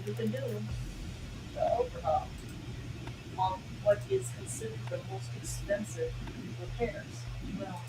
you can do the overhaul on what is considered the most expensive repairs. Well,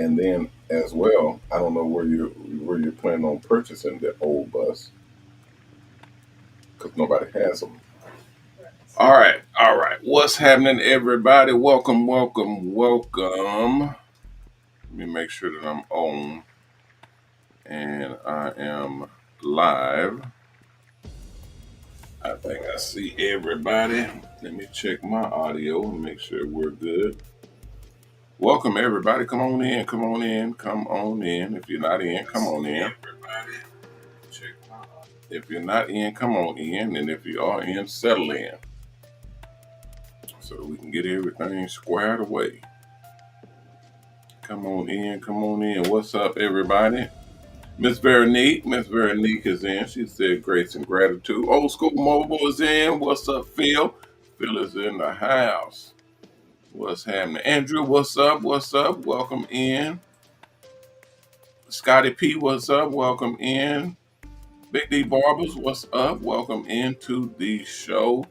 And then as well, I don't know where you're planning on purchasing the old bus because nobody has them. All right, all right. What's happening, everybody? Welcome, welcome, welcome. Let me make sure that I'm on and I am live. I think I see everybody. Let me check my audio and make sure we're good. Welcome, everybody. Come on in, come on in, come on in. If you're not in, come on in. If you're not in, come on in. And if you are in, settle in. So we can get everything squared away. Come on in, come on in. What's up, everybody? Miss Veronique is in. She said grace and gratitude. Old School Mobile is in. What's up, Phil? Phil is in the house. What's happening? Andrew, what's up? What's up? Welcome in. Scotty P, what's up? Welcome in. Big D Barbers, what's up? Welcome into the show.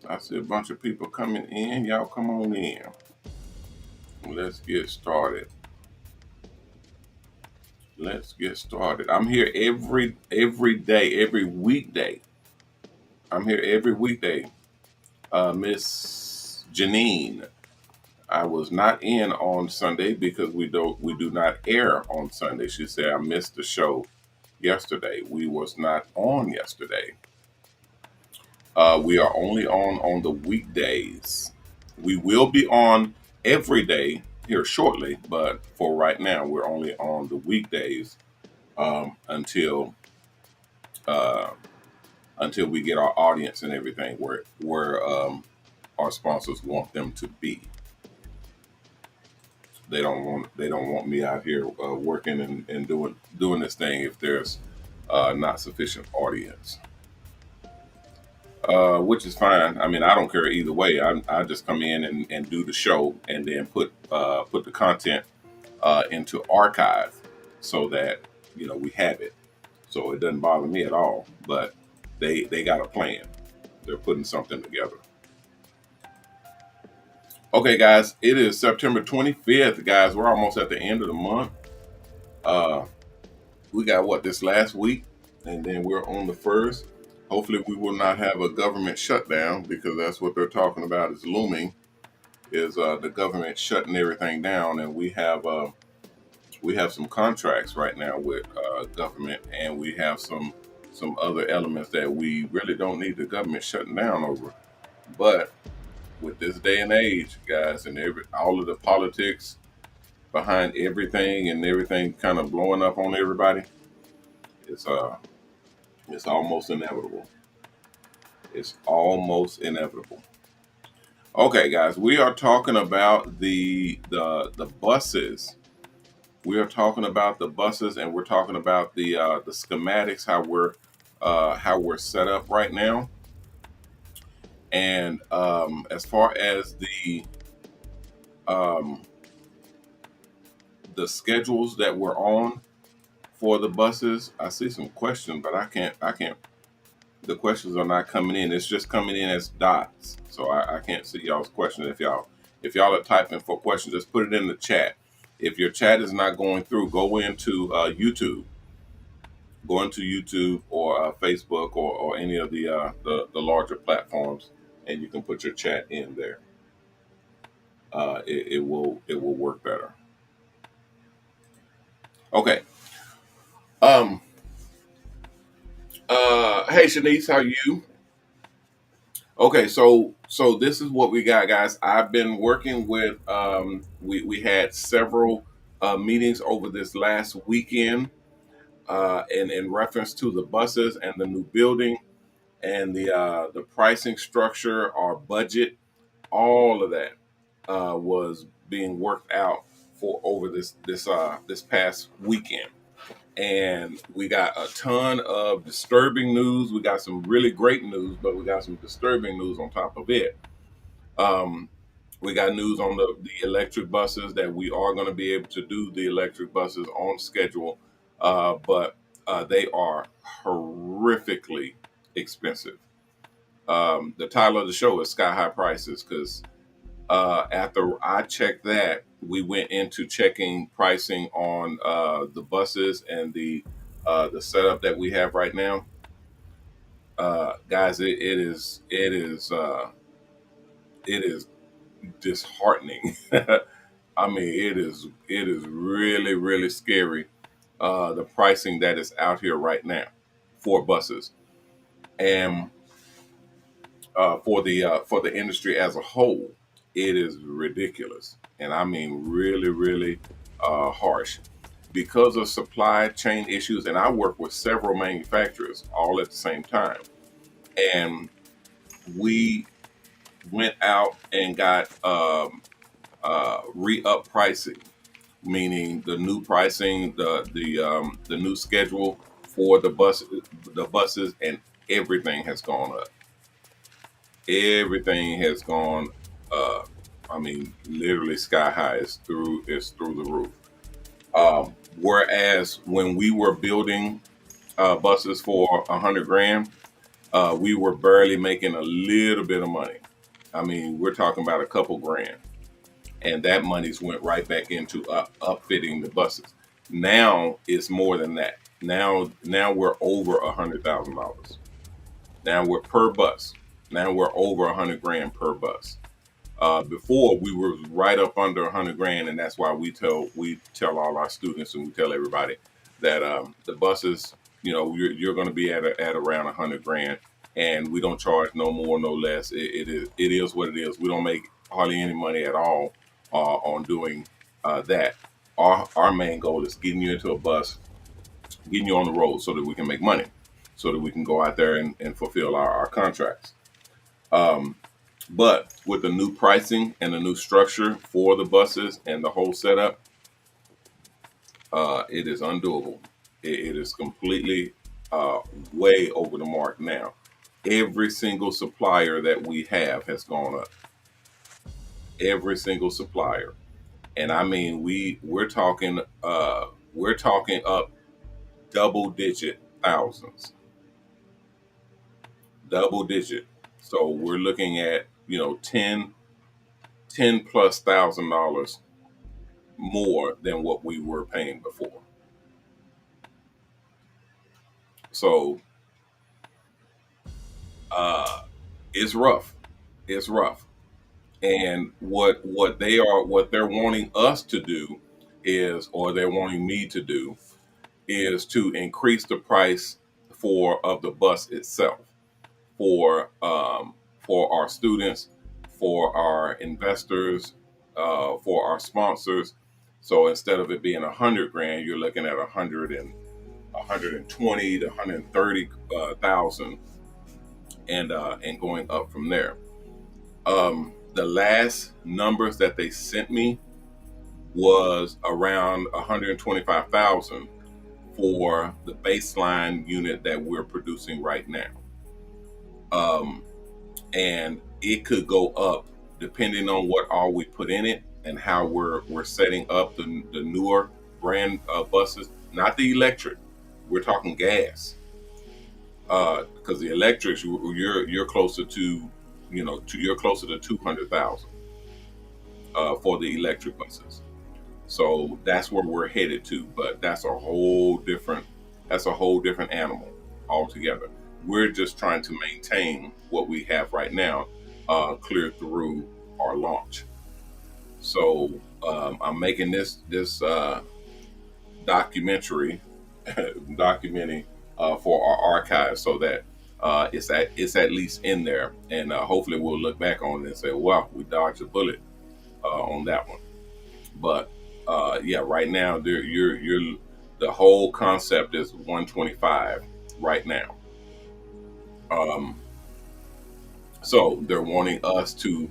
I see a bunch of people coming in. Y'all come on in. Let's get started. Let's get started. I'm here every day, every weekday. I'm here every weekday. Miss Janine, I was not in on Sunday because we do not air on Sunday. She said I missed the show yesterday. We was not on yesterday. We are only on the weekdays. We will be on every day here shortly, but for right now, we're only on the weekdays until uh, until we get our audience and everything where our sponsors want them to be. They don't want me out here working and doing this thing if there's not sufficient audience. Which is fine. I mean, I don't care either way. I just come in and do the show and then put the content into archive so that we have it. So it doesn't bother me at all. But they got a plan. They're putting something together. Okay, guys, it is September 25th, guys. We're almost at the end of the month. Uh, we got this last week, and then we're on the first. Hopefully, we will not have a government shutdown because that's what they're talking about is looming, is the government shutting everything down, and we have we have some contracts right now with government, and we have some other elements that we really don't need the government shutting down over. But with this day and age, guys, and all of the politics behind everything and everything kind of blowing up on everybody, it's uh it's almost inevitable. It's almost inevitable. Okay, guys, we are talking about the buses. We are talking about the buses, and we're talking about the schematics, how we're set up right now. And as far as um, the schedules that we're on for the buses, I see some questions, but I can't. The questions are not coming in. It's just coming in as dots, so I can't see y'all's questions. If y'all are typing for questions, just put it in the chat. If your chat is not going through, go into YouTube or Facebook or any of the larger platforms, and you can put your chat in there. It will work better. Okay. Um. Hey, Shanice, how are you? Okay, so this is what we got, guys. I've been working with. We had several meetings over this last weekend, in reference to the buses and the new building and the pricing structure, our budget, all of that was being worked out for over this past weekend. And we got a ton of disturbing news. We got some really great news, but we got some disturbing news on top of it. Um, we got news on the electric buses that we are going to be able to do the electric buses on schedule, but they are horrifically expensive. The title of the show is Sky High Prices because after I checked that, we went into checking pricing on the buses and the setup that we have right now. Guys, it is disheartening. I mean, it is really really scary. The pricing that is out here right now for buses and for the industry as a whole, it is ridiculous, and I mean really really harsh because of supply chain issues. And I work with several manufacturers all at the same time, and we went out and got re-up pricing, meaning the new pricing, the new schedule for the buses, and everything has gone up. Everything has gone. Uh, I mean, literally sky high. Is through the roof. Whereas when we were building buses for 100 grand, we were barely making a little bit of money. I mean, we're talking about a couple grand, and that money's went right back into upfitting the buses. Now it's more than that. Now we're over $100,000. Now we're per bus. Now we're over 100 grand per bus. Before we were right up under 100 grand, and that's why we tell all our students and we tell everybody that the buses, you're going to be at around 100 grand, and we don't charge no more, no less. It is what it is. We don't make hardly any money at all on doing that. Our main goal is getting you into a bus, getting you on the road, so that we can make money, so that we can go out there and fulfill our contracts. Um, but with the new pricing and the new structure for the buses and the whole setup, it is undoable. It is completely way over the mark now. Every single supplier that we have has gone up. Every single supplier, and I mean we're talking up double digit thousands, double digit. So we're looking at 10 plus $1,000 more than what we were paying before. So uh, it's rough. It's rough. And what they're wanting us to do is, or they're wanting me to do, is to increase the price of the bus itself for our students, for our investors, for our sponsors. So instead of it being 100 grand, you're looking at 120 to 130,000, and going up from there. The last numbers that they sent me was around 125,000 for the baseline unit that we're producing right now. And it could go up depending on what all we put in it and how we're setting up the newer brand buses, not the electric. We're talking gas, because the electrics you're closer to, you're closer to 200,000 for the electric buses. So that's where we're headed to, but that's a whole different animal altogether. We're just trying to maintain what we have right now, clear through our launch. So I'm making this documentary, documenting for our archive, so that it's at least in there, and hopefully we'll look back on it and say, "Wow, we dodged a bullet on that one." But yeah, right now you're the whole concept is 125 right now. So they're wanting us to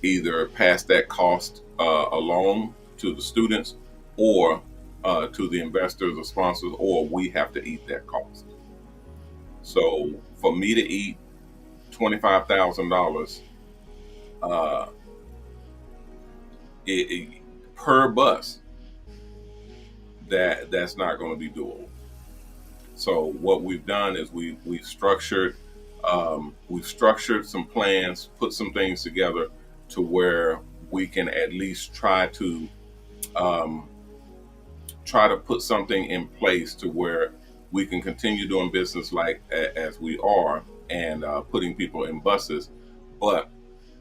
either pass that cost along to the students, or to the investors or sponsors, or we have to eat that cost. So for me to eat $25,000 per bus, that's not going to be doable. So what we've done is we've structured some plans, put some things together to where we can at least try to put something in place to where we can continue doing business like as we are, and putting people in buses. But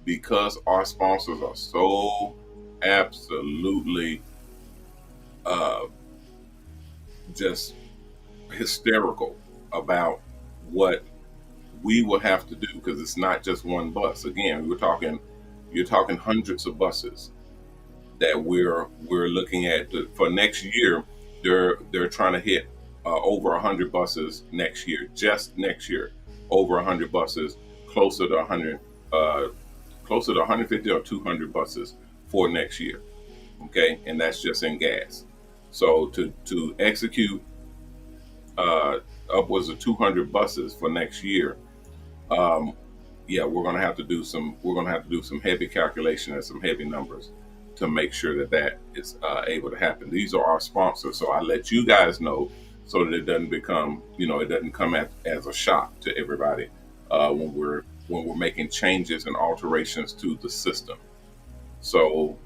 because our sponsors are so absolutely just hysterical about what we will have to do, because it's not just one bus. Again, you're talking hundreds of buses that we're looking at for next year. They're trying to hit over 100 buses next year, just next year, over 100 buses, closer to 150 or 200 buses for next year. Okay, and that's just in gas. So to execute upwards of 200 buses for next year, yeah, we're gonna have to do some heavy calculation and some heavy numbers to make sure that is able to happen. These are our sponsors, so I let you guys know so that it doesn't become, it doesn't come as a shock to everybody when we're making changes and alterations to the system. So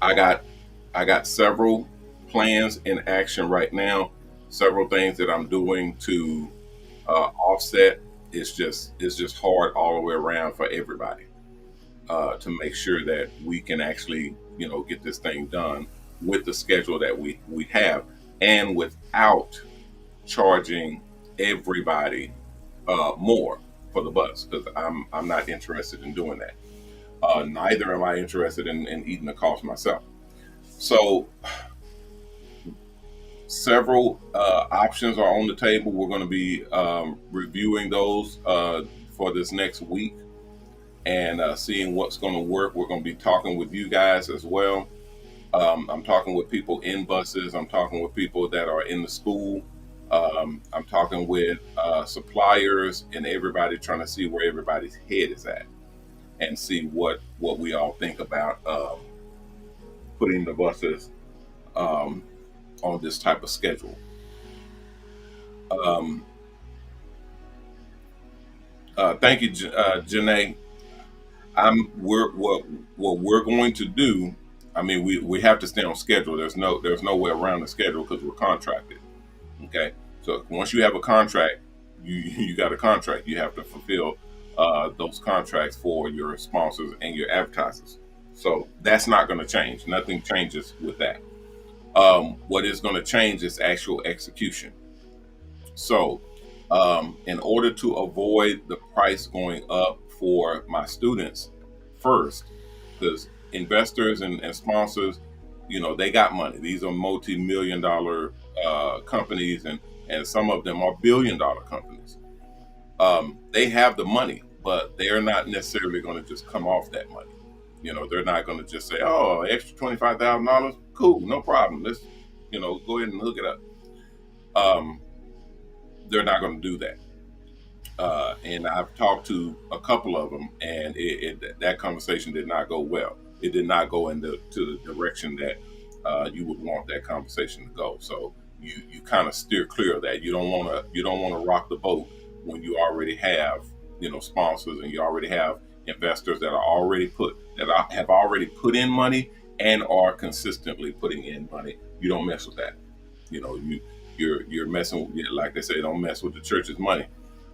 I got several plans in action right now, several things that I'm doing to offset. It's just hard all the way around for everybody to make sure that we can actually get this thing done with the schedule that we have, and without charging everybody more for the bus, because I'm not interested in doing that. Neither am I interested in eating the cost myself. So several options are on the table. We're going to be reviewing those for this next week, and seeing what's going to work. We're going to be talking with you guys as well. I'm talking with people in buses. I'm talking with people that are in the school. I'm talking with suppliers and everybody, trying to see where everybody's head is at, and see what we all think about putting the buses on this type of schedule. Thank you, Janae. What we're going to do. I mean, we have to stay on schedule. There's no way around the schedule because we're contracted. Okay, so once you have a contract, you got a contract. You have to fulfill those contracts for your sponsors and your advertisers. So that's not going to change. Nothing changes with that. What is going to change is actual execution. So, in order to avoid the price going up for my students first, because investors and sponsors, they got money. These are multi-million dollar companies, and some of them are billion-dollar companies. They have the money, but they're not necessarily going to just come off that money. They're not going to just say, "Oh, extra $25,000, cool, no problem. Let's, go ahead and hook it up." Um, they're not going to do that. And I've talked to a couple of them, and that conversation did not go well. It did not go into the direction that you would want that conversation to go. So you kind of steer clear of that. You don't want to rock the boat when you already have sponsors, and you already have investors that have already put in money and are consistently putting in money. You don't mess with that. You're messing with, like they say, don't mess with the church's money.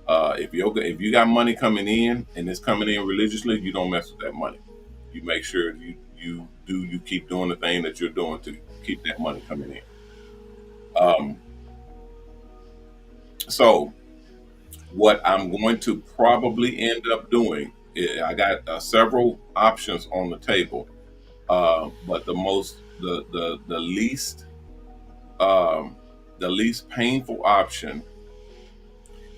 If you got money coming in and it's coming in religiously, you don't mess with that money. You make sure you keep doing the thing that you're doing to keep that money coming in. Um, so what I'm going to probably end up doing, I got several options on the table, but um, the least painful option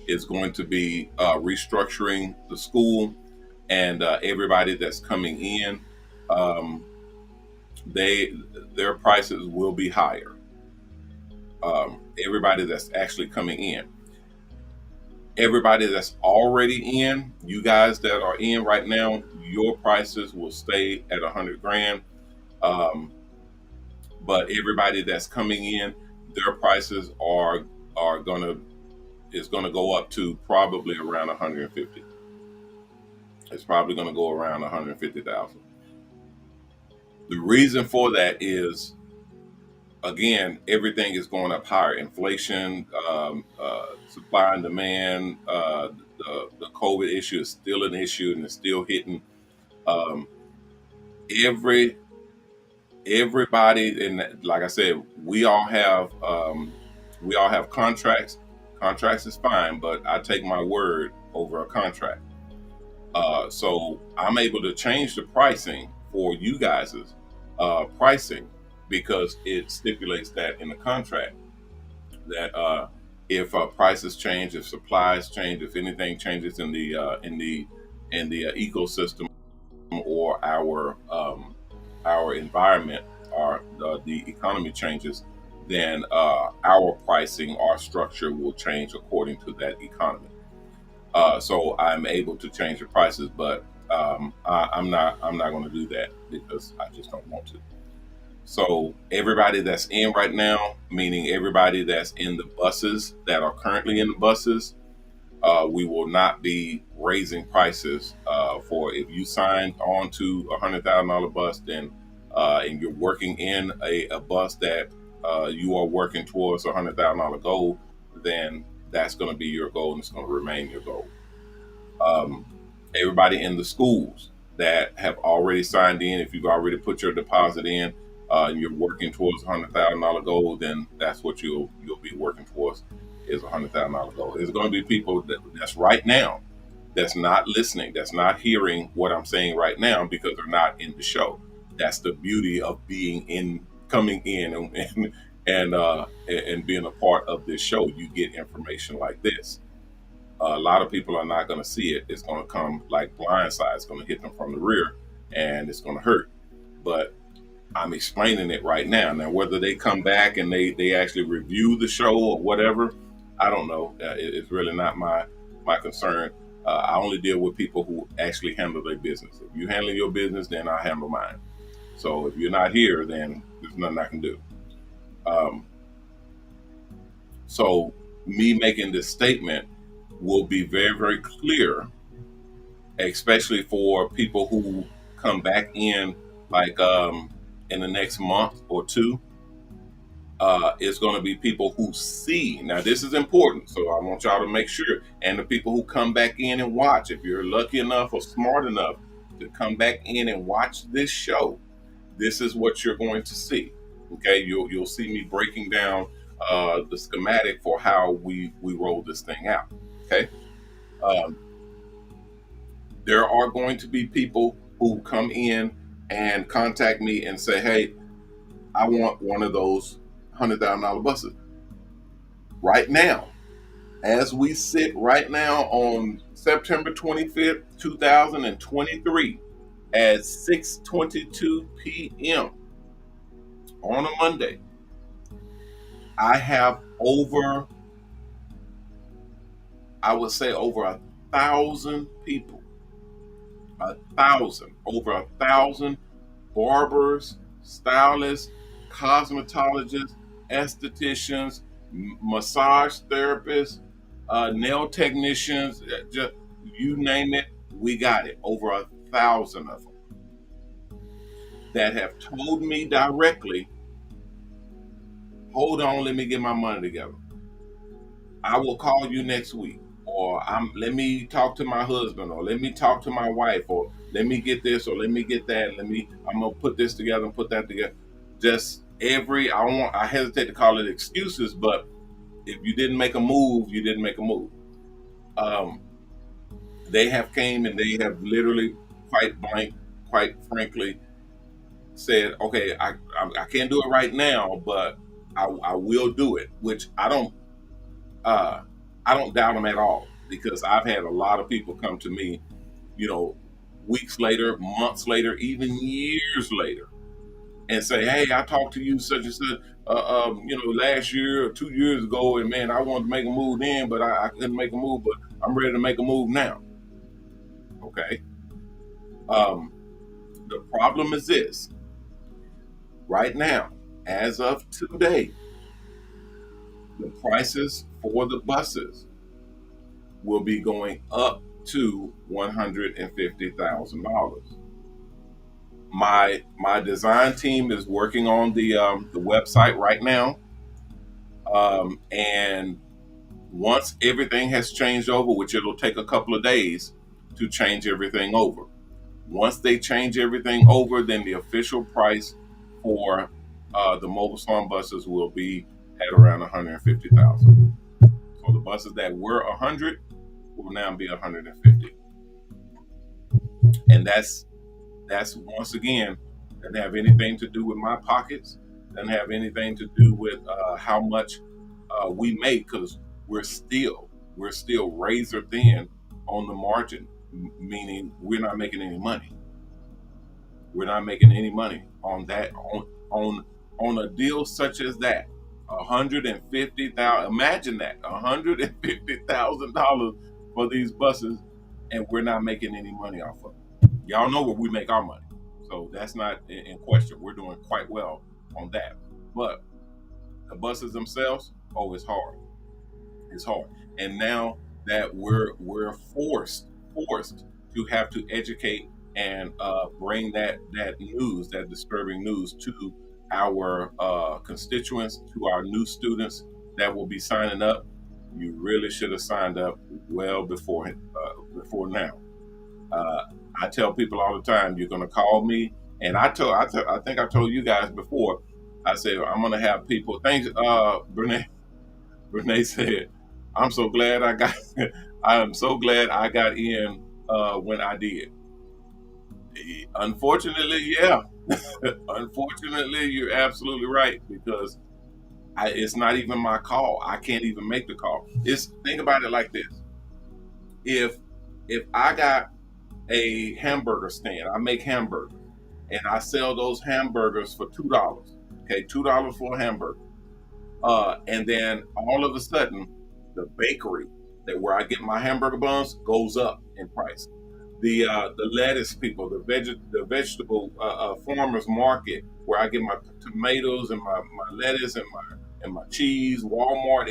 is going to be restructuring the school, and everybody that's coming in, um, their prices will be higher. Everybody that's actually coming in, everybody that's already in, you guys that are in right now, your prices will stay at 100 grand. Um, but everybody that's coming in, their prices are gonna is gonna go up to probably around 150. It's probably gonna go around 150,000. The reason for that is, again, everything is going up higher. Inflation, supply and demand, the COVID issue is still an issue and it's still hitting. Um, every Everybody, and like I said, we all have contracts. Contracts is fine, but I take my word over a contract. So I'm able to change the pricing for you guys' pricing, because it stipulates that in the contract that if prices change, if supplies change, if anything changes in the ecosystem, or our environment, or the economy changes, then our pricing, our structure will change according to that economy. So I'm able to change the prices, but I'm not going to do that because I just don't want to. So everybody that's in right now, meaning everybody that's in the buses, that are currently in the buses, we will not be raising prices for, if you signed on to $100,000 bus, then and you're working in a bus that you are working towards $100,000 goal, then that's going to be your goal and it's going to remain your goal. Um, Everybody in the schools that have already signed in, if you've already put your deposit in, and you're working towards $100,000 goal, then that's what you'll be working towards, is $100,000 goal. There's going to be people that's right now that's not listening, that's not hearing what I'm saying right now, because they're not in the show. That's the beauty of being in, coming in, and being a part of this show. You get information like this. A lot of people are not going to see it. It's going to come like blindside. It's going to hit them from the rear, and it's going to hurt. But I'm explaining it right now. Now, whether they come back and they actually review the show or whatever, I don't know. It's really not my concern. I only deal with people who actually handle their business. If you handle your business, then I handle mine. So if you're not here, then there's nothing I can do. Um, so me making this statement will be very, very clear, especially for people who come back in, like in the next month or two. It's going to be people who see. Now, this is important, so I want y'all to make sure. And the people who come back in and watch, if you're lucky enough or smart enough to come back in and watch this show, this is what you're going to see. Okay, you'll see me breaking down the schematic for how we roll this thing out. Okay, um, there are going to be people who come in and contact me and say, "Hey, I want one of those $100,000 buses right now." As we sit right now on September 25th, 2023, at 6:22 p.m. on a Monday, I have I would say over 1,000 people, over 1,000 barbers, stylists, cosmetologists, estheticians, massage therapists, nail technicians, just you name it, we got it. Over 1,000 of them that have told me directly, hold on, let me get my money together. I will call you next week. Or let me talk to my husband, or let me talk to my wife, or let me get this, or let me get that. I'm gonna put this together and put that together. Just I hesitate to call it excuses, but if you didn't make a move, you didn't make a move. Um, they have came and they have literally quite frankly said, okay, I can't do it right now, but I will do it, which uh, I don't doubt them at all, because I've had a lot of people come to me, you know, weeks later, months later, even years later, and say, "Hey, I talked to you such and such, last year or 2 years ago, and man, I wanted to make a move then, but I couldn't make a move, but I'm ready to make a move now." Okay. Um, the problem is this: right now, as of today, the prices for the buses will be going up to $150,000. My design team is working on the website right now, and once everything has changed over, which it'll take a couple of days to change everything over. Once they change everything over, then the official price for the mobile salon buses will be at around 150,000. So the buses that were 100 will now be 150, and that's once again, doesn't have anything to do with my pockets, doesn't have anything to do with how much we make, because we're still razor thin on the margin, meaning we're not making any money. We're not making any money on that, on a deal such as that. 150,000. Imagine that, $150,000 for these buses, and we're not making any money off of it. Y'all know where we make our money, so that's not in question. We're doing quite well on that. But the buses themselves, oh, it's hard. It's hard. And now that we're forced to have to educate and bring that disturbing news to our constituents, to our new students that will be signing up. You really should have signed up well before now. Uh, I tell people all the time, you're going to call me, and I think I told you guys before. I said I'm going to have people. Thanks, Brene. Renee said, "I'm so glad I got. I am so glad I got in when I did." Unfortunately, yeah. Unfortunately, you're absolutely right, because it's not even my call. I can't even make the call. Think about it like this: if I got a hamburger stand, I make hamburgers, and I sell those hamburgers for $2. Okay, $2 for a hamburger. And then all of a sudden, the bakery where I get my hamburger buns goes up in price. The lettuce people, the vegetable farmers market where I get my tomatoes and my lettuce and my cheese, Walmart,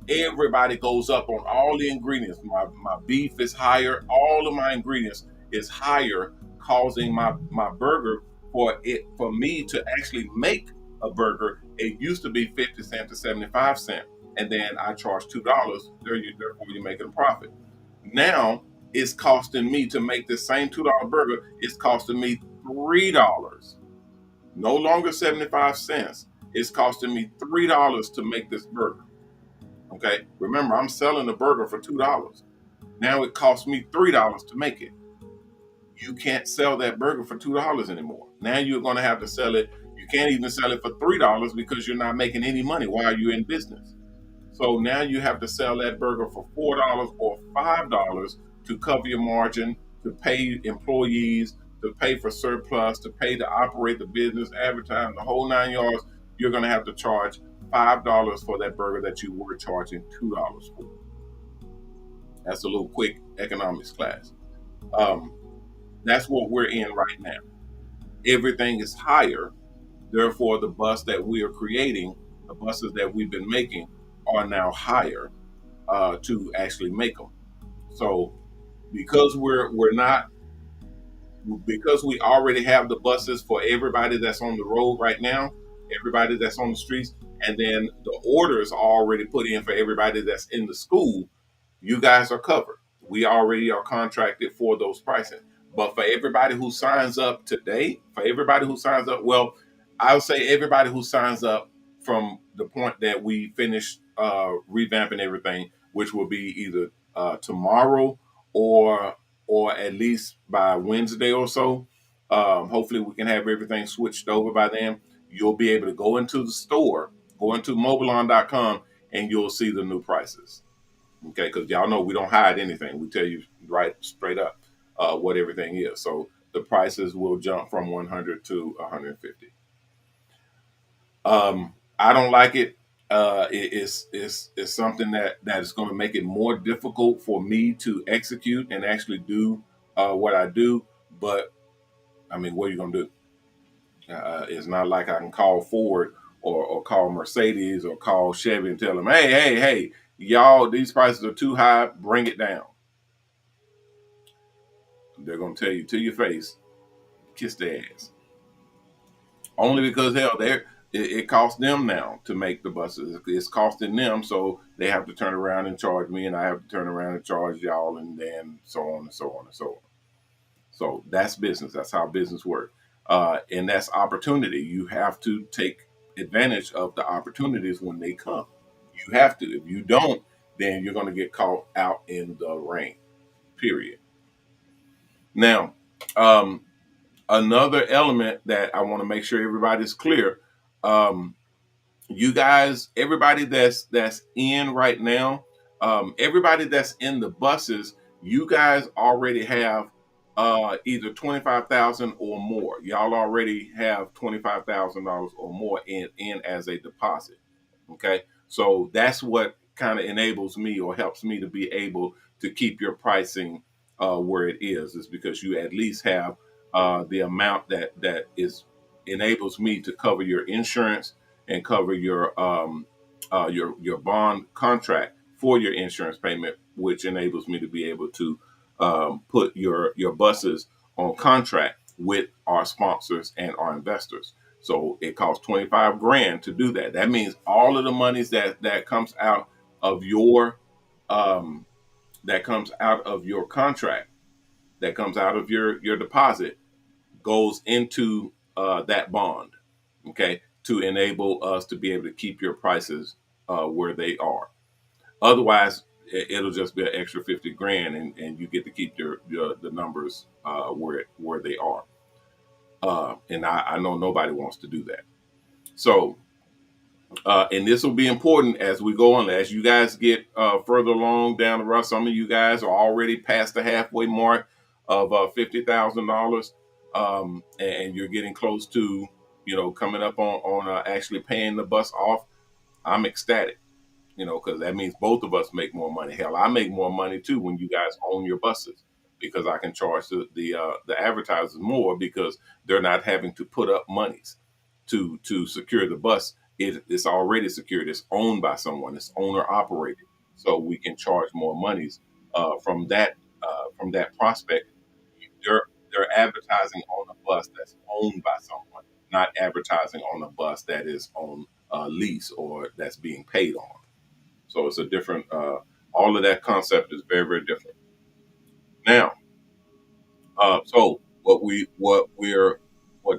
everybody goes up on all the ingredients. My beef is higher. All of my ingredients is higher, causing my burger, for me to actually make a burger, it used to be 50 cents to 75 cents, and then I charge $2. Therefore, you're making a profit. Now it's costing me to make this same $2 burger, it's costing me $3. No longer 75 cents. It's costing me $3 to make this burger. Okay. Remember, I'm selling the burger for $2. Now it costs me $3 to make it. You can't sell that burger for $2 anymore. Now you're going to have to sell it. You can't even sell it for $3 because you're not making any money while you're in business. So now you have to sell that burger for $4 or $5 to cover your margin, to pay employees, to pay for surplus, to pay to operate the business, advertise, the whole 9 yards. You're going to have to charge $5 for that burger that you were charging $2 for. That's a little quick economics class. Um, that's what we're in right now. Everything is higher. Therefore, the bus that we are creating, the buses that we've been making, are now higher to actually make them. So because we're not because we already have the buses for everybody that's on the road right now, everybody that's on the streets, and then the orders are already put in for everybody that's in the school, you guys are covered. We already are contracted for those pricing. But for everybody who signs up today, for everybody who signs up, well, I would say everybody who signs up from the point that we finish revamping everything, which will be either tomorrow or at least by Wednesday or so. Hopefully, we can have everything switched over by then. You'll be able to go into the store, go into MobalOn.com, and you'll see the new prices. Okay, because y'all know we don't hide anything. We tell you right straight up what everything is. So the prices will jump from 100 to 150. I don't like it. It's something that is going to make it more difficult for me to execute and actually do what I do. But I mean, what are you going to do? It's not like I can call Ford or call Mercedes or call Chevy and tell them, hey, y'all, these prices are too high. Bring it down. They're going to tell you to your face, kiss their ass. Only because hell, it costs them now to make the buses. It's costing them, so they have to turn around and charge me, and I have to turn around and charge y'all, and then so on and so on and so on. So that's business. That's how business works, and that's opportunity. You have to take advantage of the opportunities when they come. You have to. If you don't, then you're going to get caught out in the rain. Period. Now, um, another element that I want to make sure everybody's clear. Um, you guys, everybody that's in right now, everybody that's in the buses, you guys already have either 25,000 or more. Y'all already have $25,000 or more in as a deposit. Okay, so that's what kind of enables me or helps me to be able to keep your pricing where it is because you at least have the amount that is enables me to cover your insurance and cover your bond contract for your insurance payment, which enables me to be able to put your buses on contract with our sponsors and our investors. So it costs 25 grand to do that. That means all of the monies that comes out of your um, that comes out of your contract, that comes out of your deposit, goes into that bond. Okay, to enable us to be able to keep your prices where they are. Otherwise, it'll just be an extra 50 grand, and you get to keep your the numbers where they are. And I know nobody wants to do that. So, and this will be important as we go on. As you guys get further along down the road, some of you guys are already past the halfway mark of $50,000, and you're getting close to, coming up on actually paying the bus off. I'm ecstatic, because that means both of us make more money. Hell, I make more money too when you guys own your buses because I can charge the advertisers more because they're not having to put up monies to secure the bus. It's already secured. It's owned by someone. It's owner operated, so we can charge more monies from that prospect. They're advertising on a bus that's owned by someone, not advertising on a bus that is on lease or that's being paid on. So it's a different. All of that concept is very, very different. Now, so what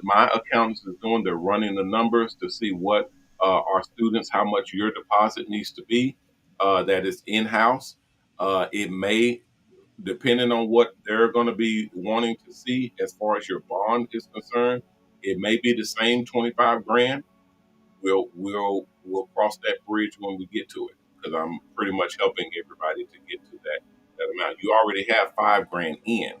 my accountants is doing, they're running the numbers to see what our students, how much your deposit needs to be. That is in house. It may, depending on what they're going to be wanting to see as far as your bond is concerned, it may be the same 25 grand. We'll cross that bridge when we get to it, because I'm pretty much helping everybody to get to that amount. You already have 5 grand in,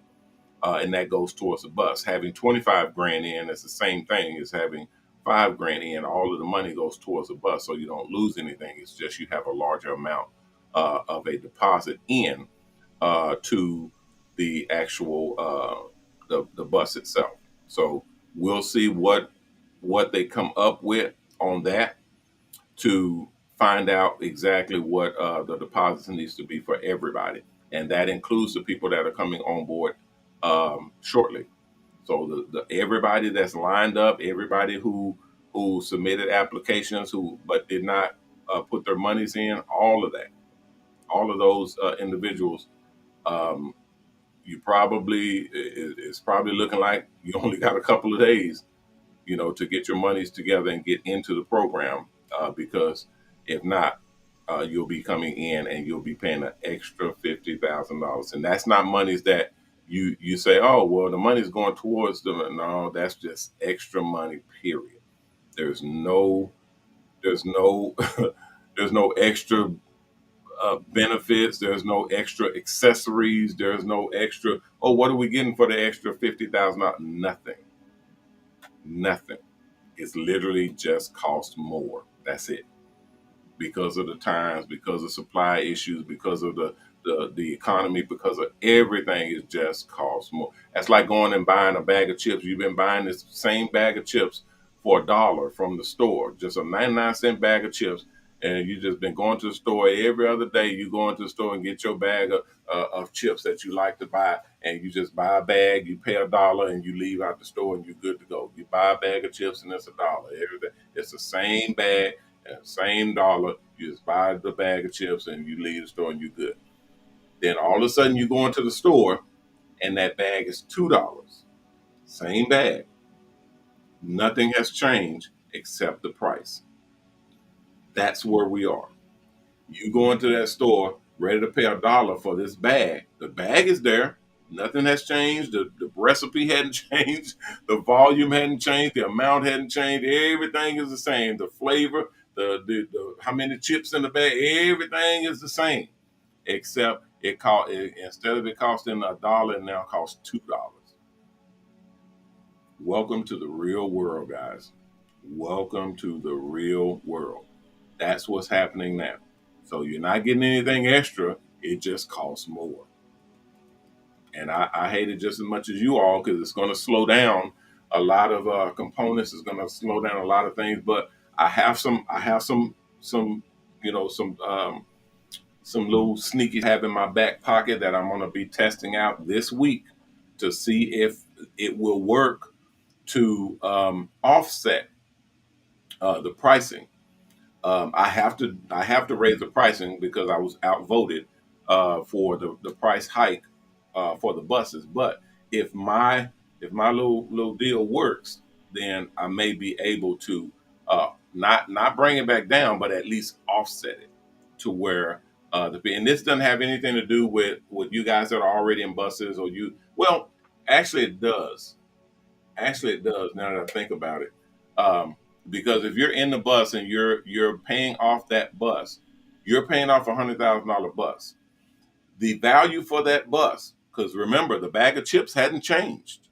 and that goes towards the bus. Having 25 grand in is the same thing as having 5 grand in. All of the money goes towards the bus, so you don't lose anything. It's just you have a larger amount of a deposit in to the actual the bus itself. So we'll see what they come up with on that to find out exactly what the deposit needs to be for everybody, and that includes the people that are coming on board shortly. So the everybody that's lined up, everybody who submitted applications, who but did not put their monies in, all of that, all of those individuals, um, you probably it's probably looking like you only got a couple of days, to get your monies together and get into the program, because if not, you'll be coming in and you'll be paying an extra $50,000, and that's not monies that you say, oh well, the money's going towards them. No, that's just extra money. Period. There's no there's no there's no extra benefits. There's no extra accessories. There's no extra. Oh, what are we getting for the extra $50,000? Nothing. Nothing. It's literally just cost more. That's it. Because of the times, because of supply issues, because of the economy, because of everything, it just costs more. That's like going and buying a bag of chips. You've been buying this same bag of chips for $1 from the store, just a 99-cent bag of chips, and you just been going to the store every other day. You go into the store and get your bag of chips that you like to buy, and you just buy a bag, you pay $1, and you leave out the store, and you're good to go. You buy a bag of chips, and it's $1 every day. It's the same bag and same dollar. You just buy the bag of chips, and you leave the store, and you're good. Then all of a sudden, you go into the store, and that bag is $2. Same bag. Nothing has changed except the price. That's where we are. You go into that store ready to pay $1 for this bag. The bag is there. Nothing has changed. The recipe hadn't changed. The volume hadn't changed. The amount hadn't changed. Everything is the same. The flavor, the how many chips in the bag, everything is the same. Except instead of it costing $1, it now costs $2. Welcome to the real world, guys. Welcome to the real world. That's what's happening now. So you're not getting anything extra. It just costs more. And I hate it just as much as you all, because it's going to slow down a lot of components. It's going to slow down a lot of things. But I have some some little sneaky have in my back pocket that I'm going to be testing out this week to see if it will work to offset the pricing. I have to raise the pricing because I was outvoted for the price hike for the buses. But if my little deal works, then I may be able to not bring it back down, but at least offset it to where and this doesn't have anything to do with you guys that are already in buses or you. Well, actually, it does. Actually, it does. Now that I think about it, because if you're in the bus and you're paying off that bus, you're paying off $100,000 bus. The value for that bus, because remember, the bag of chips hadn't changed.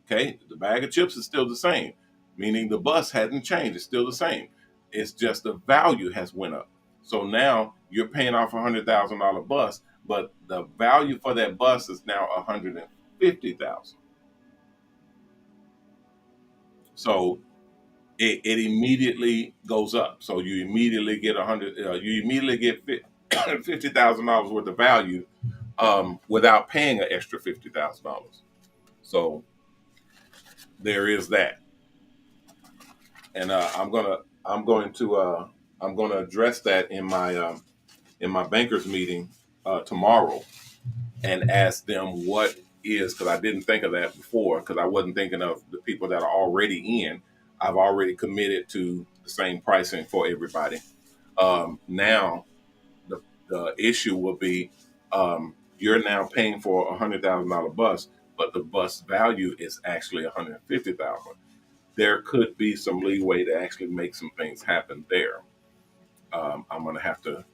Okay, the bag of chips is still the same, meaning the bus hadn't changed. It's still the same. It's just the value has went up. So now you're paying off $100,000 bus, but the value for that bus is now $150,000. So it immediately goes up. So you immediately get $50,000 worth of value without paying an extra $50,000. So there is that, and I'm gonna address that in my bankers meeting tomorrow, and ask them what is, because I didn't think of that before, because I wasn't thinking of the people that are already in. I've already committed to the same pricing for everybody. Now the issue will be, you're now paying for $100,000 bus, but the bus value is actually 150,000. There could be some leeway to actually make some things happen there. I'm gonna have to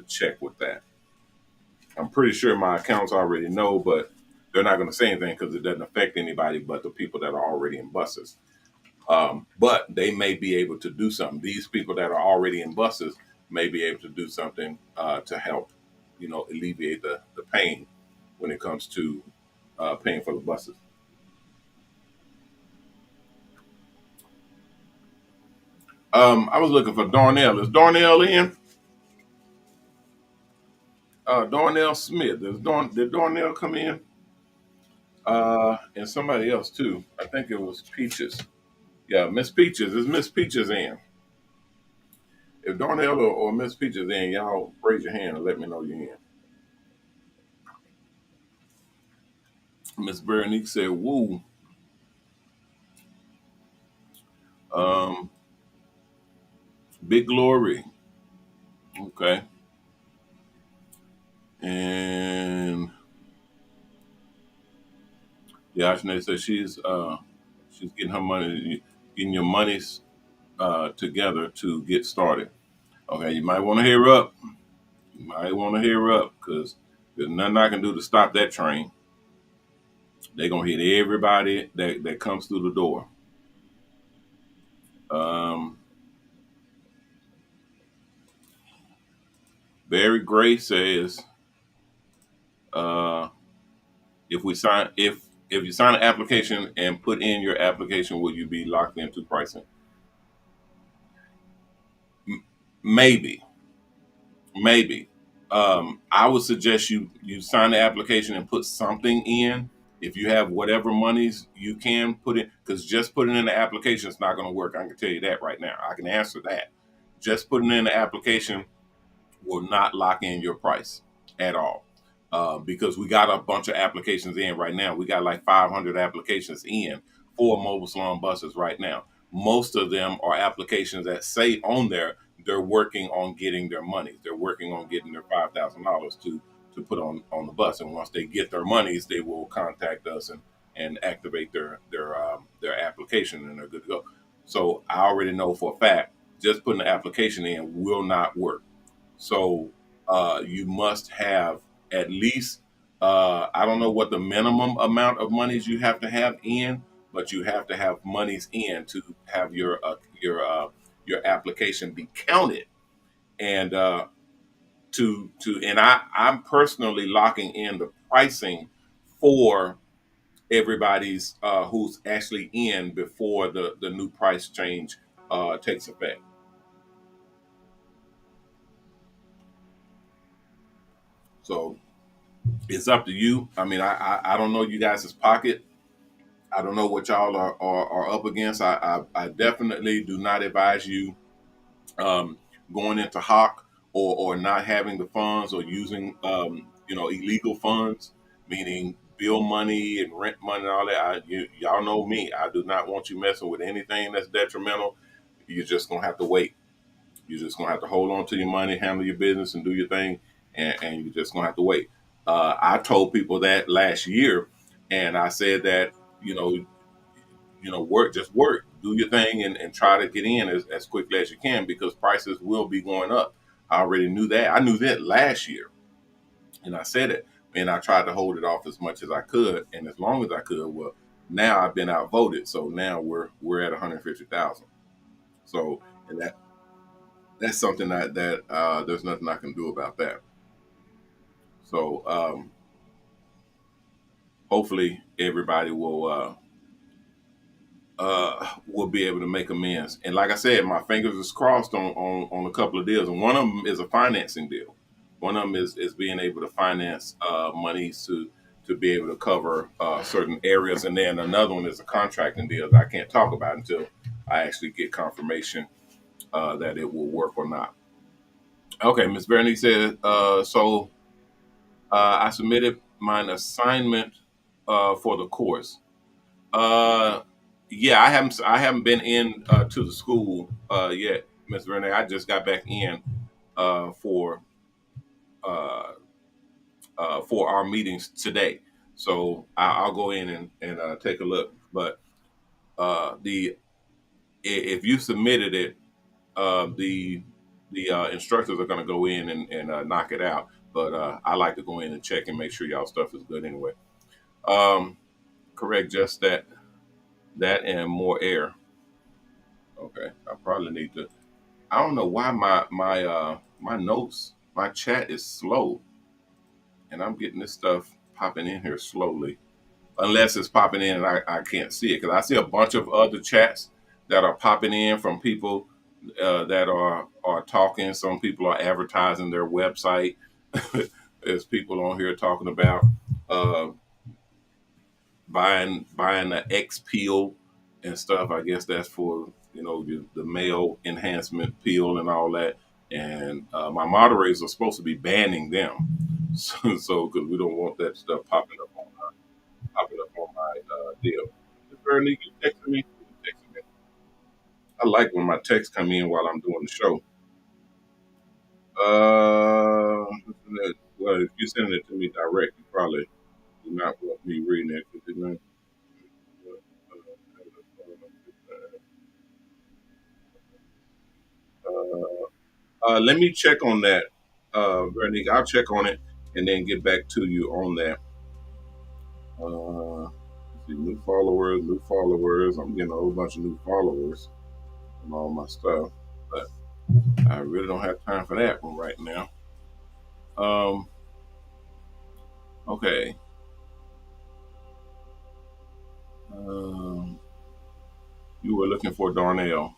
check with that. I'm pretty sure my accounts already know, but they're not going to say anything because it doesn't affect anybody but the people that are already in buses. But they may be able to do something. These people that are already in buses may be able to do something to help, alleviate the pain when it comes to paying for the buses. I was looking for Darnell. Is Darnell in? Darnell Smith. Did Darnell come in? And somebody else too. I think it was Peaches. Yeah, Miss Peaches. Is Miss Peaches in? If Darnell or Miss Peaches in, y'all raise your hand and let me know you're in. Miss Berenice said, "Woo." Um, Big Glory. Okay. And yeah, Ashna said she's getting her money, getting your monies together to get started. Okay, you might want to hear up. You might want to hear up because there's nothing I can do to stop that train. They're gonna hit everybody that comes through the door. Um, Barry Gray says, uh, if you sign an application and put in your application, will you be locked into pricing? Maybe, maybe. I would suggest you sign the application and put something in. If you have whatever monies you can put in, because just putting in the application is not going to work. I can tell you that right now. I can answer that. Just putting in the application will not lock in your price at all. Because we got a bunch of applications in right now. We got like 500 applications in for mobile salon buses right now. Most of them are applications that say on there they're working on getting their money. They're working on getting their $5,000 to put on the bus. And once they get their monies, they will contact us and activate their application, and they're good to go. So I already know for a fact just putting the application in will not work. So you must have at least, I don't know what the minimum amount of monies you have to have in, but you have to have monies in to have your application be counted. And I'm personally locking in the pricing for everybody's who's actually in before the new price change takes effect. So it's up to you. I mean, I don't know you guys' pocket. I don't know what y'all are up against. I definitely do not advise you um, going into hawk or not having the funds or using illegal funds, meaning bill money and rent money and all that. Y'all know me. I do not want you messing with anything that's detrimental. You're just gonna have to wait. You're just gonna have to hold on to your money, handle your business, and do your thing, and you're just gonna have to wait. I told people that last year, and I said that you know, work, just work, do your thing, and try to get in as quickly as you can because prices will be going up. I already knew that. I knew that last year, and I said it, and I tried to hold it off as much as I could and as long as I could. Well, now I've been outvoted, so now we're at 150,000. So, and that's something that there's nothing I can do about that. So hopefully everybody will be able to make amends. And like I said, my fingers is crossed on a couple of deals, and one of them is a financing deal. One of them is being able to finance monies to be able to cover certain areas, and then another one is a contracting deal that I can't talk about until I actually get confirmation that it will work or not. Okay, Miss Bernie said, so I submitted mine assignment for the course. Uh, yeah, I haven't been in to the school yet, Miss Renee. I just got back in uh, for uh, for our meetings today, so I'll go in and take a look. But the if you submitted it, the instructors are going to go in and knock it out. But I like to go in and check and make sure y'all stuff is good anyway. Um, correct, just that and more air. Okay, I probably need to. I don't know why my notes, my chat is slow, and I'm getting this stuff popping in here slowly. Unless it's popping in and I can't see it because I see a bunch of other chats that are popping in from people that are talking. Some people are advertising their website. There's people on here talking about uh, buying the X peel and stuff. I guess that's for the male enhancement peel and all that. And my moderators are supposed to be banning them, so because we don't want that stuff popping up on my deal. Bernie, you texting me? You texting me? I like when my texts come in while I'm doing the show. Well, if you send it to me direct, you probably do not want me reading it. Let me check on that, Bernie. I'll check on it and then get back to you on that. Let's see, new followers, new followers. I'm getting a whole bunch of new followers and all my stuff, but I really don't have time for that one right now. Um, okay. Um, you were looking for Darnell.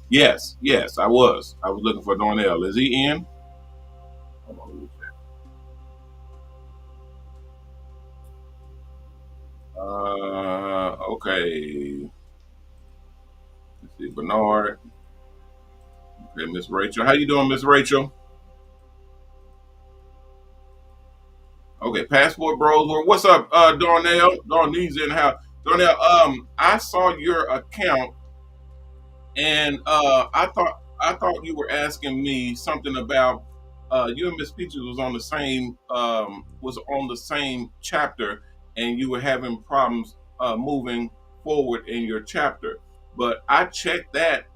Yes, I was. I was looking for Darnell. Is he in? Hold on, let me check. Okay. Let's see, Bernard. Okay, Miss Rachel. How you doing, Miss Rachel? Okay, Passport Bros. Well, what's up, Darnell? Darnell's in how? Darnell, I saw your account and I thought you were asking me something about you and Miss Peaches was on the same chapter, and you were having problems moving forward in your chapter. But I checked that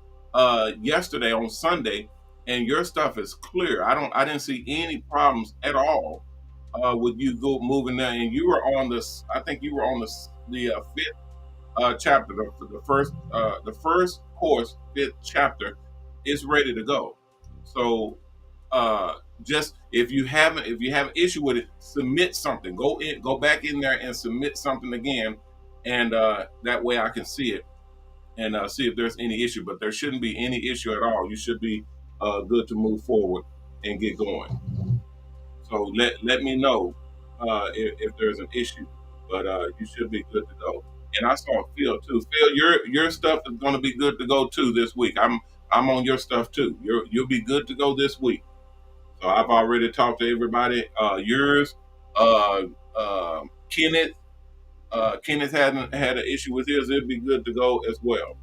yesterday on Sunday, and your stuff is clear. I didn't see any problems at all with you go moving there, and you were on this. I think you were on the fifth chapter, the first course, fifth chapter, is ready to go. So just if you have an issue with it, submit something. Go back in there and submit something again, and that way I can see it and see if there's any issue. But there shouldn't be any issue at all. You should be good to move forward and get going. So let me know if there's an issue, but you should be good to go. And I saw Phil too. Phil, your stuff is going to be good to go too this week. I'm on your stuff too. You'll be good to go this week. So I've already talked to everybody. Yours, uh, Kenneth. Kenneth hadn't had an issue with his. It'll be good to go as well.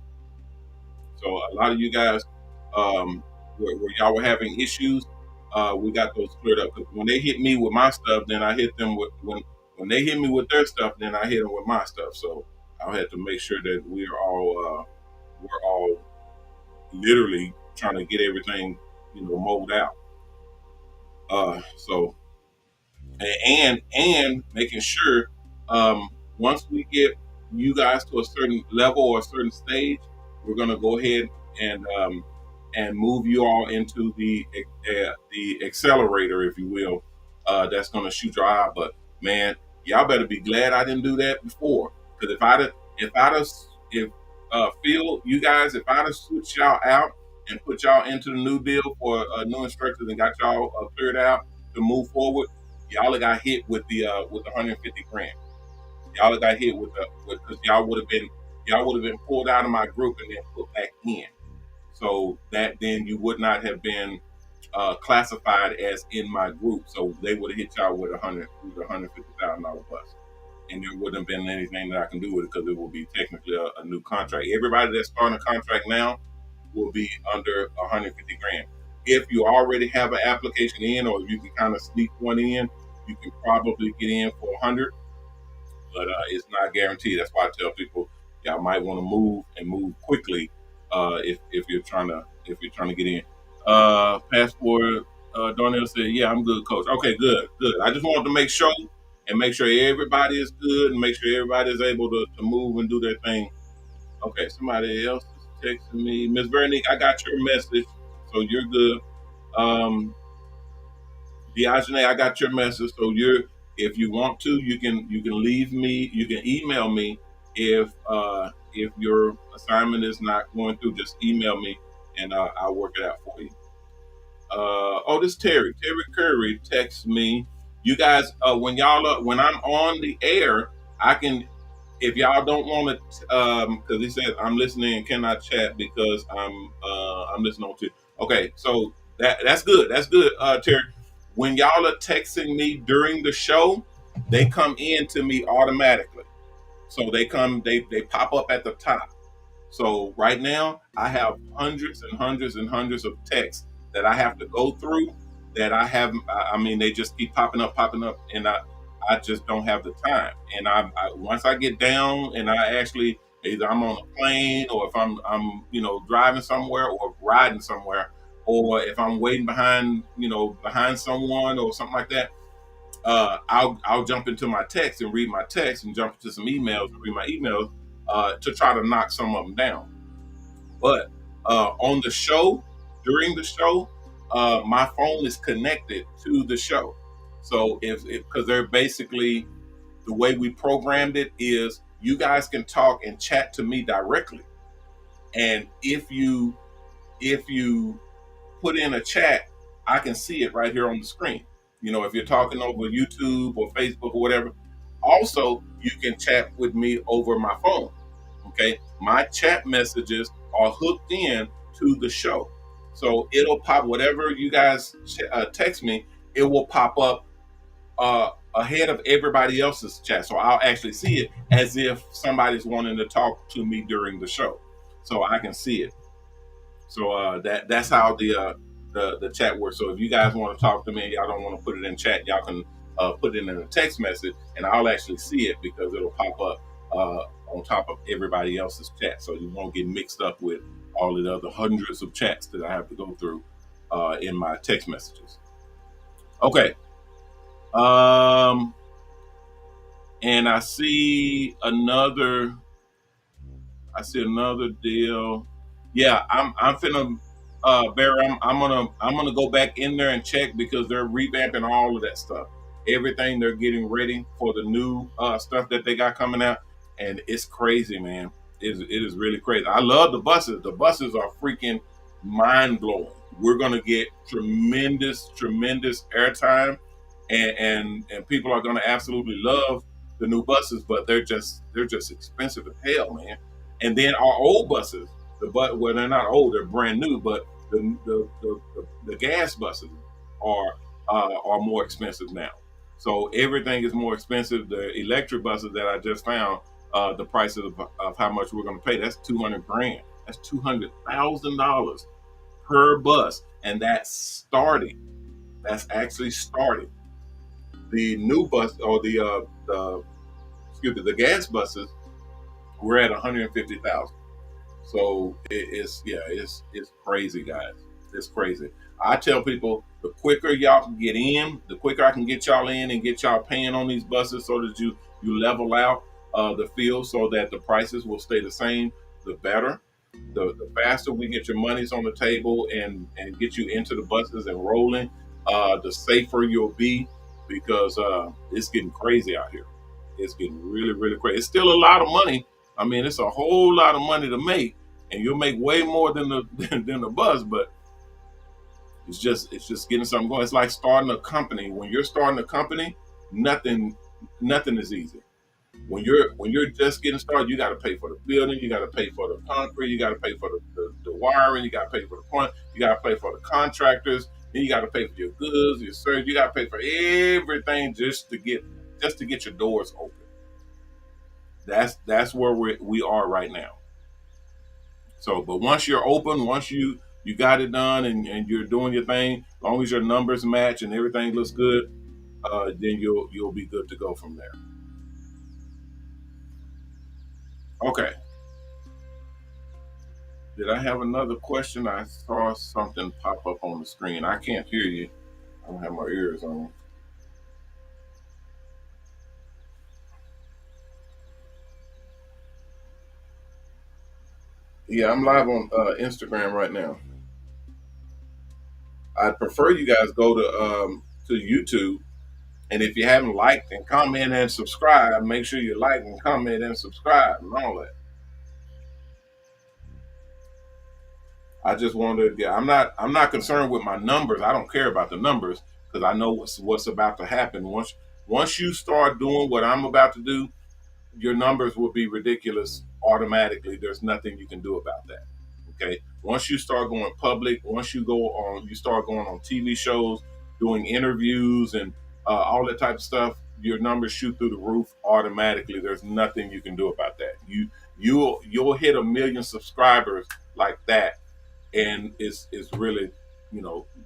So a lot of you guys, where y'all were having issues, we got those cleared up. 'Cause when they hit me with my stuff, then I hit them with when they hit me with their stuff, then I hit them with my stuff. So I had to make sure that we're all literally trying to get everything mowed out. So and making sure once we get you guys to a certain level or a certain stage, we're gonna go ahead and move you all into the accelerator, if you will. That's gonna shoot your eye. But man, y'all better be glad I didn't do that before. Because if Phil, you guys, if I'd have switched y'all out and put y'all into the new deal for new instructors and got y'all cleared out to move forward, y'all have got hit with the 150 grand. Y'all have got hit with because y'all would have been pulled out of my group and then put back in. So that then you would not have been classified as in my group, so they would have hit y'all with $150,000 bus, and there wouldn't have been anything that I can do with it because it will be technically a new contract. Everybody that's starting a contract now will be under 150 grand. If you already have an application in, or you can kind of sneak one in, you can probably get in for 100, but it's not guaranteed. That's why I tell people y'all might want to move quickly if you're trying to get in. Passport. Darnell said, "Yeah, I'm good, coach." Okay, good. I just wanted to make sure everybody is good and make sure everybody is able to move and do their thing. Okay, somebody else is texting me. Miss Veronique, I got your message, so you're good. Diogene, I got your message, so if you want to, you can leave me, you can email me if your assignment is not going through, just email me and I'll work it out for you. This Terry Curry texts me. You guys, when I'm on the air, I can, if y'all don't want to, because he said I'm listening and cannot chat because I'm listening to. Okay, so that's good. That's good, Terry. When y'all are texting me during the show, they come in to me automatically. So they pop up at the top. So right now, I have hundreds and hundreds and hundreds of texts that I have to go through. That I have, I mean, they just keep popping up, and I just don't have the time. And once I get down, and I actually either I'm on a plane, or if I'm driving somewhere or riding somewhere, or if I'm waiting behind someone or something like that, I'll jump into my text and read my text, and jump into some emails and read my emails to try to knock some of them down. But on the show, during the show, my phone is connected to the show. So because they're basically, the way we programmed it is you guys can talk and chat to me directly. And if you put in a chat, I can see it right here on the screen. If you're talking over YouTube or Facebook or whatever, also you can chat with me over my phone. Okay, my chat messages are hooked in to the show, so it'll pop whatever you guys text me. It will pop up ahead of everybody else's chat, so I'll actually see it as if somebody's wanting to talk to me during the show, so I can see it. So that's how the chat works. So if you guys want to talk to me, y'all don't want to put it in chat, y'all can put it in a text message, and I'll actually see it because it'll pop up on top of everybody else's chat. So you won't get mixed up with all the other hundreds of chats that I have to go through in my text messages. Okay. And I see another deal. Yeah, I'm finna Barry, I'm gonna go back in there and check because they're revamping all of that stuff. Everything they're getting ready for the new stuff that they got coming out, and it's crazy, man. It is really crazy. I love the buses. The buses are freaking mind blowing. We're gonna get tremendous airtime, and people are gonna absolutely love the new buses, but they're just expensive as hell, man. And then our old buses, well, they're not old, they're brand new, but the gas buses are more expensive now. So everything is more expensive. The electric buses that I just found, the prices of how much we're going to pay, that's 200 grand. That's $200,000 per bus, and that's starting. That's actually starting. The new bus, or the gas buses, we're at 150,000. So it's crazy, guys. It's crazy. I tell people, the quicker y'all can get in, the quicker I can get y'all in and get y'all paying on these buses, so that you level out the field, so that the prices will stay the same, the better. The faster we get your monies on the table and get you into the buses and rolling, the safer you'll be, because it's getting crazy out here. It's getting really, really crazy. It's still a lot of money. I mean, it's a whole lot of money to make, and you'll make way more than the bus, but it's just getting something going. It's like starting a company. When you're starting a company, nothing is easy. When you're just getting started, you got to pay for the building, you got to pay for the concrete, you got to pay for the wiring, you got to pay for the point, you got to pay for the contractors, Then you got to pay for your goods, your service. You got to pay for everything just to get your doors open. That's where we are right now. So, but once you're open, once you got it done and you're doing your thing, as long as your numbers match and everything looks good, then you'll be good to go from there. Okay. Did I have another question? I saw something pop up on the screen. I can't hear you. I don't have my ears on. Yeah, I'm live on Instagram right now. I'd prefer you guys go to YouTube, and if you haven't liked and comment and subscribe, make sure you like and comment and subscribe and all that. I just wanted to. Yeah, I'm not concerned with my numbers. I don't care about the numbers because I know what's about to happen. Once you start doing what I'm about to do, your numbers will be ridiculous automatically. There's nothing you can do about that. Okay. Once you start going public, once you start going on TV shows, doing interviews and all that type of stuff, your numbers shoot through the roof automatically. There's nothing you can do about that. You'll hit a million subscribers like that, and it's really,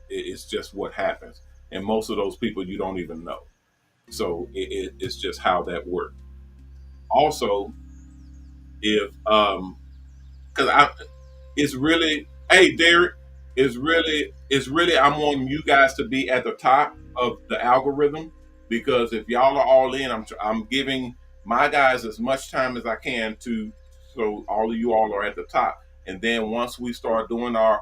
it's just what happens. And most of those people you don't even know. So it's just how that works. Also, if because I it's really, hey Derek, it's really I'm wanting you guys to be at the top of the algorithm, because if y'all are all in, I'm giving my guys as much time as I can to, so all of you all are at the top. And then once we start doing our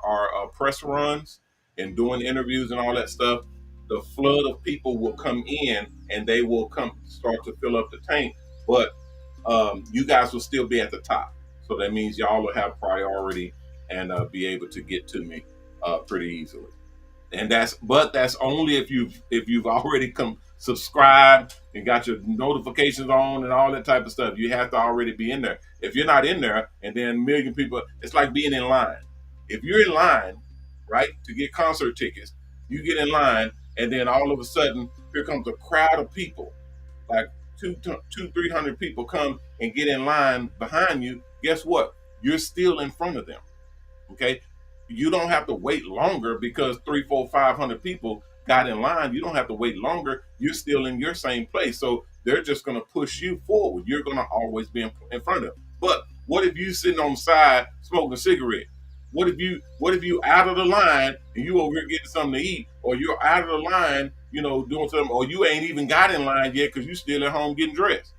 press runs and doing interviews and all that stuff, the flood of people will come in and they will come start to fill up the tank. But you guys will still be at the top. So that means y'all will have priority and be able to get to me pretty easily. And that's only if you've already come subscribed and got your notifications on and all that type of stuff. You have to already be in there. If you're not in there, and then a million people, it's like being in line. If you're in line, right, to get concert tickets, you get in line, and then all of a sudden, here comes a crowd of people, like 300 people come and get in line behind you. Guess what? You're still in front of them. Okay, you don't have to wait longer because three, four, 500 people got in line. You don't have to wait longer. You're still in your same place. So they're just going to push you forward. You're going to always be in front of them. But what if you sitting on the side smoking a cigarette? What if you out of the line and you over here getting something to eat, or you're out of the line, doing something, or you ain't even got in line yet because you still at home getting dressed.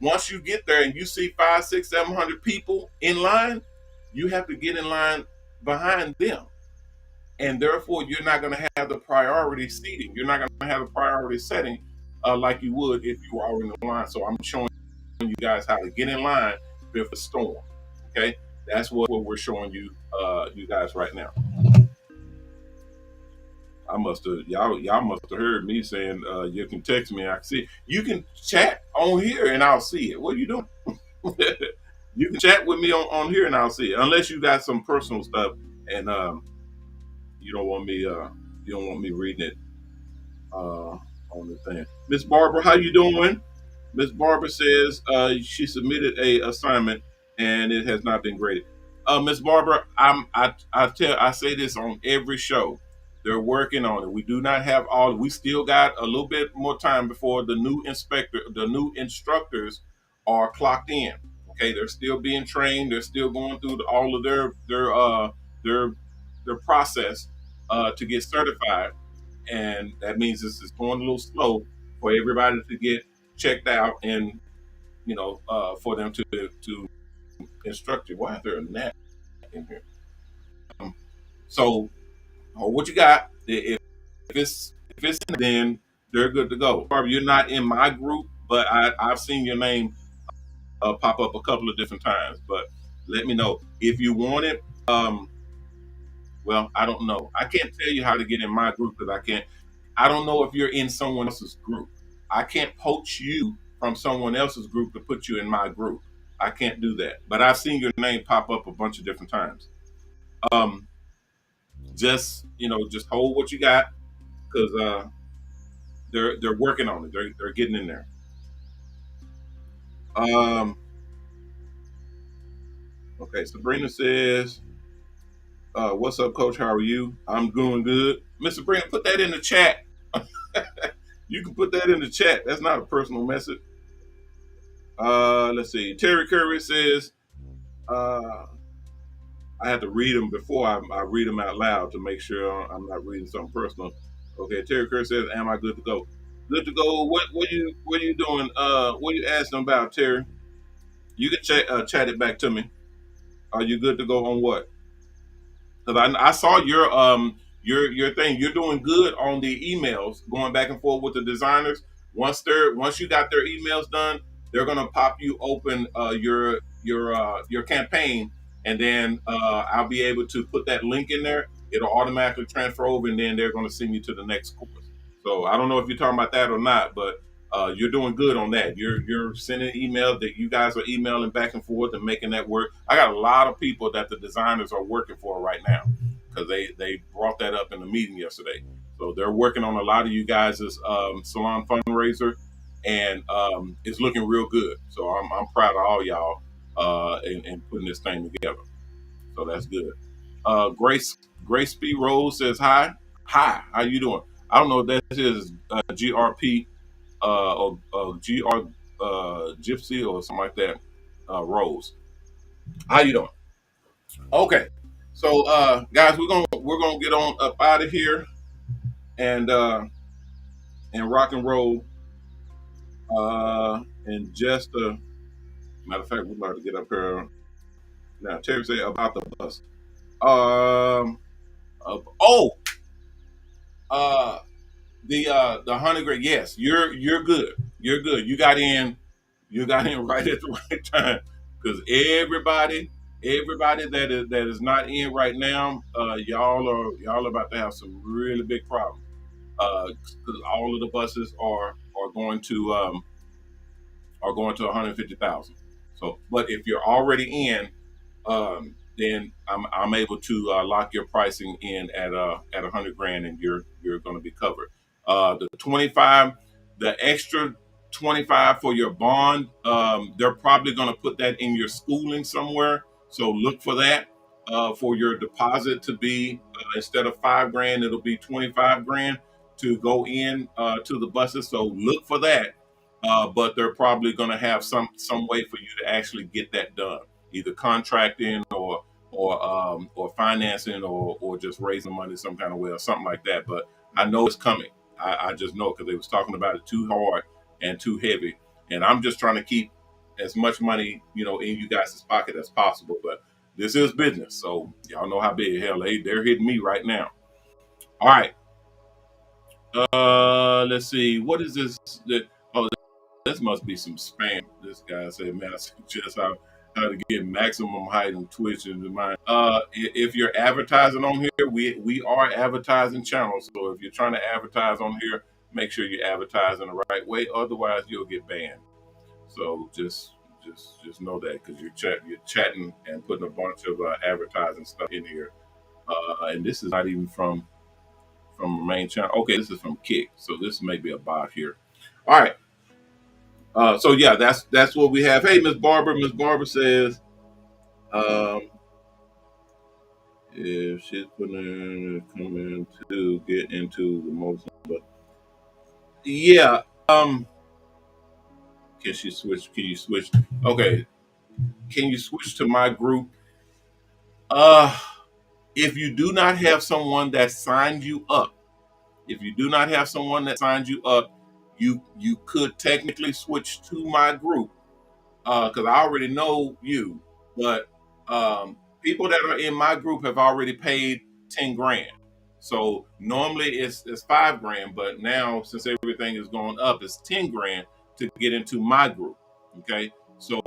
Once you get there and you see five, six, 700 people in line, you have to get in line behind them. And therefore, you're not going to have the priority seating. You're not going to have the priority setting like you would if you were already in the line. So I'm showing you guys how to get in line with a storm. Okay, that's what we're showing you guys right now. Y'all must have heard me saying you can text me. I can see you can chat on here and I'll see it. What are you doing? You can chat with me on here and I'll see it. Unless you got some personal stuff and you don't want me reading it on the thing. Miss Barbara, how you doing? Miss Barbara says she submitted a assignment and it has not been graded. Miss Barbara, I say this on every show. They're working on it. We do not have all. We still got a little bit more time before the new instructors are clocked in. Okay, they're still being trained. They're still going through all of their their process to get certified, and that means this is going a little slow for everybody to get checked out and for them to instruct you. Why is there a gnat in here? So what you got? If it's in, then they're good to go. Barbara, you're not in my group, but I've seen your name pop up a couple of different times. But let me know if you want it. Well, I don't know. I can't tell you how to get in my group because I can't. I don't know if you're in someone else's group. I can't poach you from someone else's group to put you in my group. I can't do that. But I've seen your name pop up a bunch of different times. Um, just just hold what you got, because they're working on it. They're getting in there. Um, okay, Sabrina says, "What's up, Coach? How are you? I'm doing good." Miss Sabrina, put that in the chat. You can put that in the chat. That's not a personal message. Let's see. Terry Curry says, uh, I have to read them before I read them out loud to make sure I'm not reading something personal. Okay, Terry Curry says, "Am I good to go?" Good to go. What are you doing? What are you asking about, Terry? You can chat it back to me. Are you good to go on what? Because I saw your thing. You're doing good on the emails, going back and forth with the designers. Once you got their emails done, they're gonna pop you open your campaign, and then I'll be able to put that link in there. It'll automatically transfer over, and then they're gonna send you to the next course. So I don't know if you're talking about that or not, but you're doing good on that. You're sending emails that you guys are emailing back and forth and making that work. I got a lot of people that the designers are working for right now, because they brought that up in the meeting yesterday. So they're working on a lot of you guys' salon fundraiser, and it's looking real good. So I'm proud of all y'all in putting this thing together. So that's good. Grace B Rose says hi. Hi, how you doing? I don't know if that is GRP or GR Gypsy or something like that. Rose, how you doing? Okay, so guys, we're gonna get on up out of here and rock and roll. And just matter of fact, we're about to get up here now. Terry said about the bus. Um, oh, uh, the 100 grand. Yes, you're good. You're good. You got in right at the right time, because everybody that is not in right now, y'all are about to have some really big problems. Because all of the buses are going to 150,000. So, but if you're already in, then I'm able to lock your pricing in at 100 grand, and you're going to be covered. The 25, the extra 25 for your bond, they're probably going to put that in your schooling somewhere. So look for that. For your deposit to be instead of 5 grand, it'll be 25 grand to go in to the buses. So look for that. But they're probably going to have some way for you to actually get that done, either contracting or financing or just raising money some kind of way or something like that. But I know it's coming. I just know, because they was talking about it too hard and too heavy, and I'm just trying to keep as much money in you guys' pocket as possible. But this is business, so y'all know how big hell they're hitting me right now. All right. Let's see. What is this? Oh, this must be some spam. This guy said, "Man, I suggest how to get maximum height on Twitch and mine." If you're advertising on here, we are advertising channels. So if you're trying to advertise on here, make sure you advertise in the right way. Otherwise, you'll get banned. So just know that, because you're chatting and putting a bunch of advertising stuff in here. And this is not even from the main channel. Okay, this is from Kick. So this may be a bot here. All right. So yeah, that's what we have. Hey, Miss Barber. Miss Barber says, um, if she's putting in coming to get into the most, but yeah, can she switch? Can you switch? Okay, can you switch to my group? Uh, if you do not have someone that signed you up, if you do not have someone that signed you up, you could technically switch to my group, because I already know you, but people that are in my group have already paid 10 grand. So normally it's 5 grand, but now since everything is going up, it's 10 grand to get into my group. Okay, so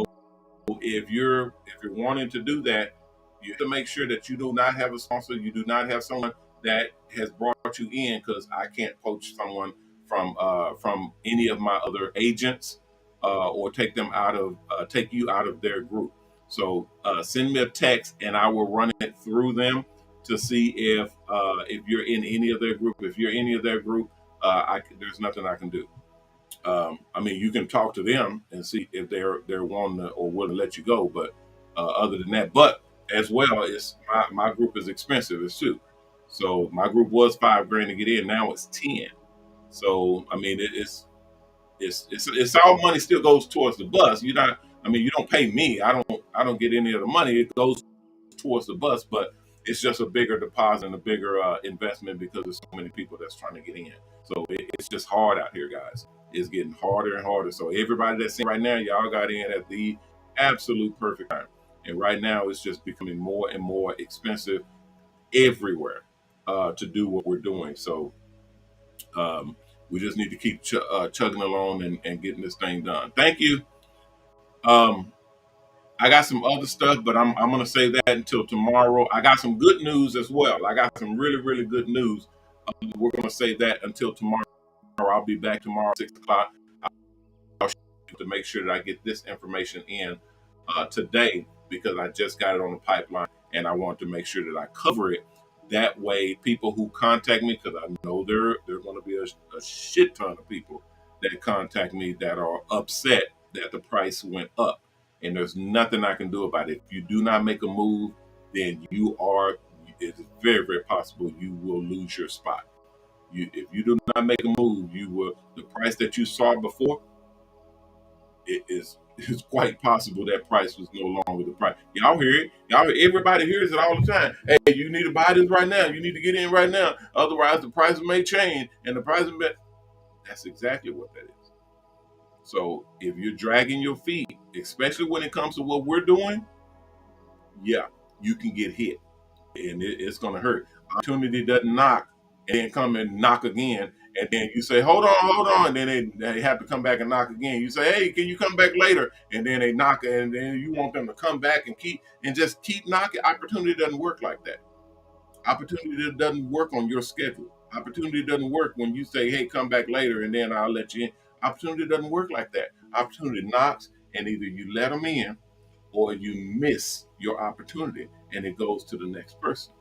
if you're wanting to do that, you have to make sure that you do not have a sponsor. You do not have someone that has brought you in, because I can't poach someone from any of my other agents, or take you out of their group. So send me a text, and I will run it through them to see if you're in any of their group. If you're any of their group, there's nothing I can do. I mean, you can talk to them and see if they're wanting to, or willing to let you go. But other than that, but as well, it's my group is expensive as too. So my group was $5,000 to get in. Now it's 10. So I mean, it's all money still goes towards the bus. You're not. I mean, you don't pay me. I don't get any of the money. It goes towards the bus, but it's just a bigger deposit and a bigger investment because there's so many people that's trying to get in. So it's just hard out here, guys. It's getting harder and harder. So everybody that's in right now, y'all got in at the absolute perfect time. And right now, it's just becoming more and more expensive everywhere to do what we're doing. So we just need to keep chugging along and getting this thing done. Thank you. I got some other stuff, but I'm going to say that until tomorrow. I got some good news as well. I got some really, really good news. We're going to say that until tomorrow. I'll be back tomorrow at 6 o'clock. I'll to make sure that I get this information in today because I just got it on the pipeline and I want to make sure that I cover it. That way, people who contact me, because I know there are going to be a shit ton of people that contact me that are upset that the price went up. And there's nothing I can do about it. If you do not make a move, then it's very, very possible you will lose your spot. If you do not make a move, the price that you saw before, it's quite possible that price was no longer the price. Y'all hear it. Everybody hears it all the time. Hey, you need to buy this right now. You need to get in right now. Otherwise, the price may change. And the price may... That's exactly what that is. So if you're dragging your feet, especially when it comes to what we're doing, yeah, you can get hit. And it's going to hurt. Opportunity doesn't knock and then come and knock again. And then you say, hold on. And then they have to come back and knock again. You say, hey, can you come back later? And then they knock, and then you want them to come back and just keep knocking. Opportunity doesn't work like that. Opportunity doesn't work on your schedule. Opportunity doesn't work when you say, hey, come back later, and then I'll let you in. Opportunity doesn't work like that. Opportunity knocks, and either you let them in or you miss your opportunity, and it goes to the next person.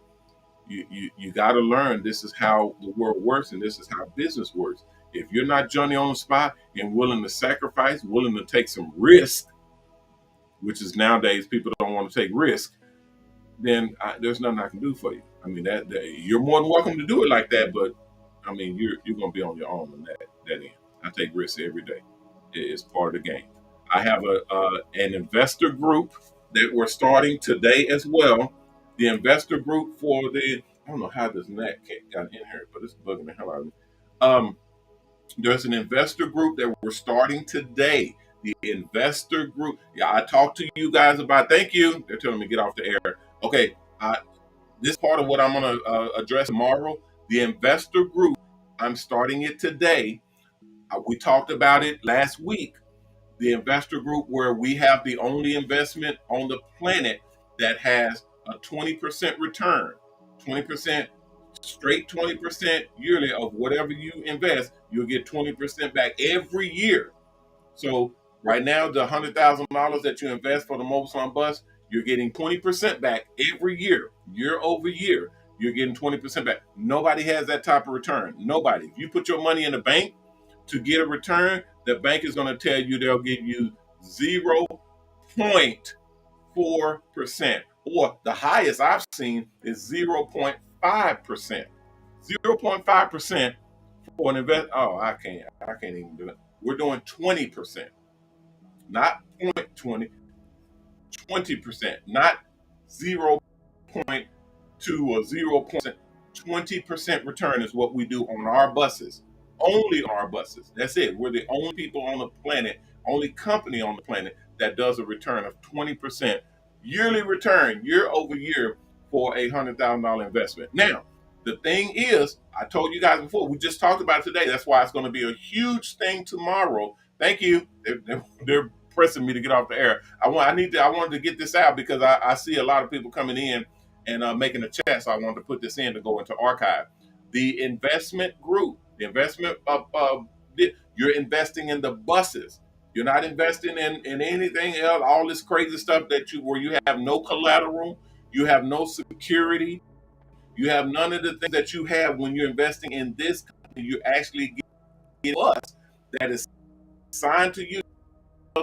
You got to learn this is how the world works, and this is how business works. If you're not Johnny on the spot and willing to sacrifice, willing to take some risk, which is nowadays people don't want to take risk, then there's nothing I can do for you. I mean, that you're more than welcome to do it like that, but I mean, you're going to be on your own on that end. I take risks every day. It's part of the game. I have an investor group that we're starting today as well. The investor group I don't know how this Nat got in here, but it's bugging the hell out of me. There's an investor group that we're starting today. The investor group. Yeah, I talked to you guys about. Thank you. They're telling me to get off the air. Okay, this part of what I'm going to address tomorrow. The investor group. I'm starting it today. We talked about it last week. The investor group where we have the only investment on the planet that has a 20% return, 20% straight 20% yearly of whatever you invest, you'll get 20% back every year. So right now, the $100,000 that you invest for the Mobile Salon Bus, you're getting 20% back every year over year. You're getting 20% back. Nobody has that type of return. Nobody. If you put your money in the bank to get a return, the bank is going to tell you they'll give you 0.4%. Or the highest I've seen is 0.5%. 0.5% for an invest. Oh, I can't even do it. We're doing 20%, not 0.20, 20%, not 0.2 or 0.20. 20% return is what we do on our buses. Only our buses. That's it. We're the only people on the planet, only company on the planet that does a return of 20% yearly return year over year for a $100,000 investment. Now, the thing is, I told you guys before, we just talked about it today. That's why it's going to be a huge thing tomorrow. Thank you. They're pressing me to get off the air. I wanted to get this out because I see a lot of people coming in and making a chat. So I wanted to put this in to go into archive. The investment group, the investment you're investing in the buses. You're not investing in anything else, all this crazy stuff where you have no collateral, you have no security, You have none of the things that you have when you're investing in this company. You actually get a bus that is signed to you,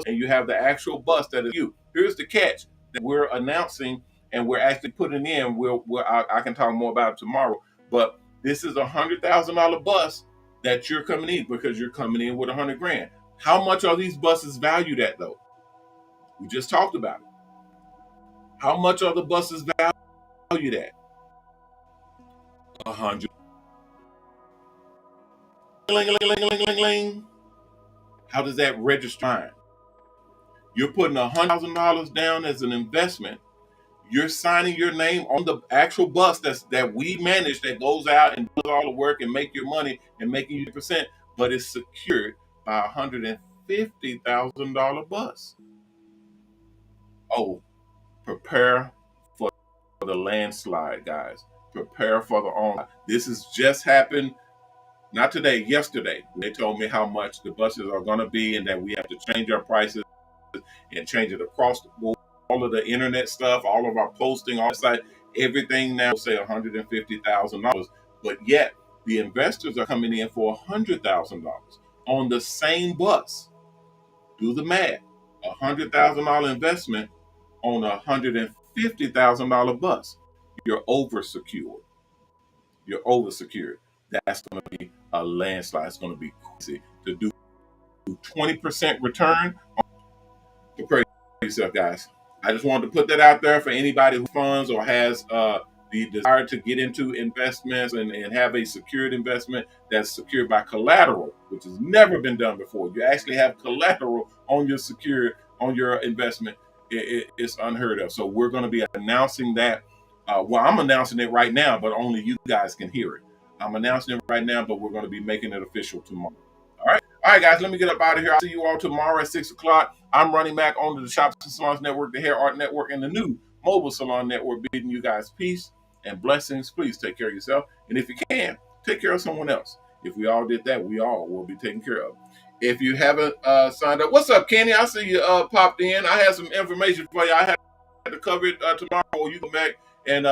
and you have the actual bus that is you. Here's the catch that we're announcing and we're actually putting in. I can talk more about it tomorrow, but this is $100,000 bus that you're coming in because you're coming in with 100 grand. How much are these buses valued at though? We just talked about it. How much are the buses valued at? 100. How does that register? You're putting $100,000 down as an investment. You're signing your name on the actual bus that we manage, that goes out and does all the work and make your money and making you %, but it's secured by a $150,000 bus. Oh, prepare for the landslide, guys. Prepare for the onslaught. This has just happened, not today, yesterday. They told me how much the buses are going to be and that we have to change our prices and change it across the board. All of the internet stuff, all of our posting, all the site, everything now say $150,000. But yet the investors are coming in for $100,000 on the same bus. Do the math. $100,000 investment on a $150,000 bus. You're over secured. You're over secured. That's going to be a landslide. It's going to be crazy to do 20% return. Prepare yourself, guys. I just wanted to put that out there for anybody who funds or has the desire to get into investments and have a secured investment that's secured by collateral, which has never been done before. You actually have collateral on your investment. It's unheard of. So we're going to be announcing that. Well, I'm announcing it right now, but only you guys can hear it. I'm announcing it right now, but we're going to be making it official tomorrow. All right, guys, let me get up out of here. I'll see you all tomorrow at 6 o'clock. I'm Ronnie Mac on the Shops Salons Network, the HairArt Network, and the new Mobile Salon Network, bidding you guys peace and blessings. Please take care of yourself. And if you can, take care of someone else. If we all did that, we all will be taken care of. If you haven't signed up, what's up, Kenny? I see you popped in. I have some information for you. I had to cover it tomorrow. You go back and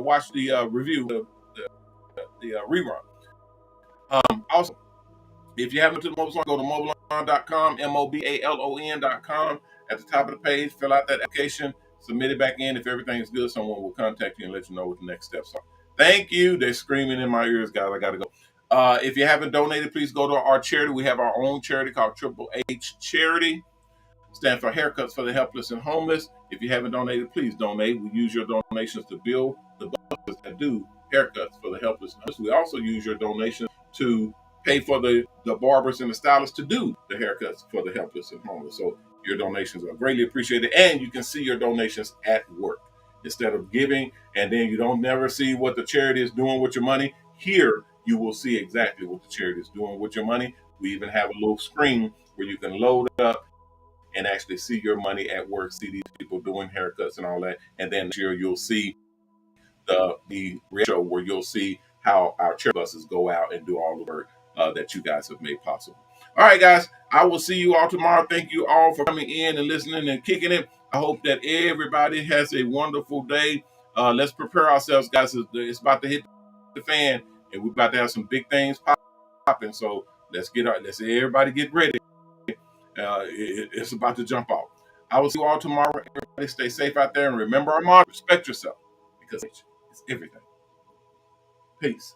watch the review, the rerun. Also, if you haven't been to the Mobile Salon, go to MOBALON.com, MOBALON.com. At the top of the page, fill out that application, submit it back in. If everything is good, someone will contact you and let you know what the next steps are. Thank you. They're screaming in my ears, guys. I got to go. If you haven't donated, please go to our charity. We have our own charity called Triple H Charity. Stands for Haircuts for the Helpless and Homeless. If you haven't donated, please donate. We use your donations to build the buses that do haircuts for the helpless and homeless. We also use your donations to pay for the barbers and the stylists to do the haircuts for the helpless and homeless. So your donations are greatly appreciated, and you can see your donations at work instead of giving and then you don't never see what the charity is doing with your money. Here you will see exactly what the charity is doing with your money. We even have a little screen where you can load up and actually see your money at work, see these people doing haircuts and all that. And then here you'll see the show where you'll see how our charity buses go out and do all the work that you guys have made possible. All right, guys, I will see you all tomorrow. Thank you all for coming in and listening and kicking it. I hope that everybody has a wonderful day. Let's prepare ourselves, guys. It's about to hit the fan, and we're about to have some big things popping. So let's everybody get ready. It's about to jump off. I will see you all tomorrow. Everybody stay safe out there, and remember our motto: respect yourself, because it's everything. Peace.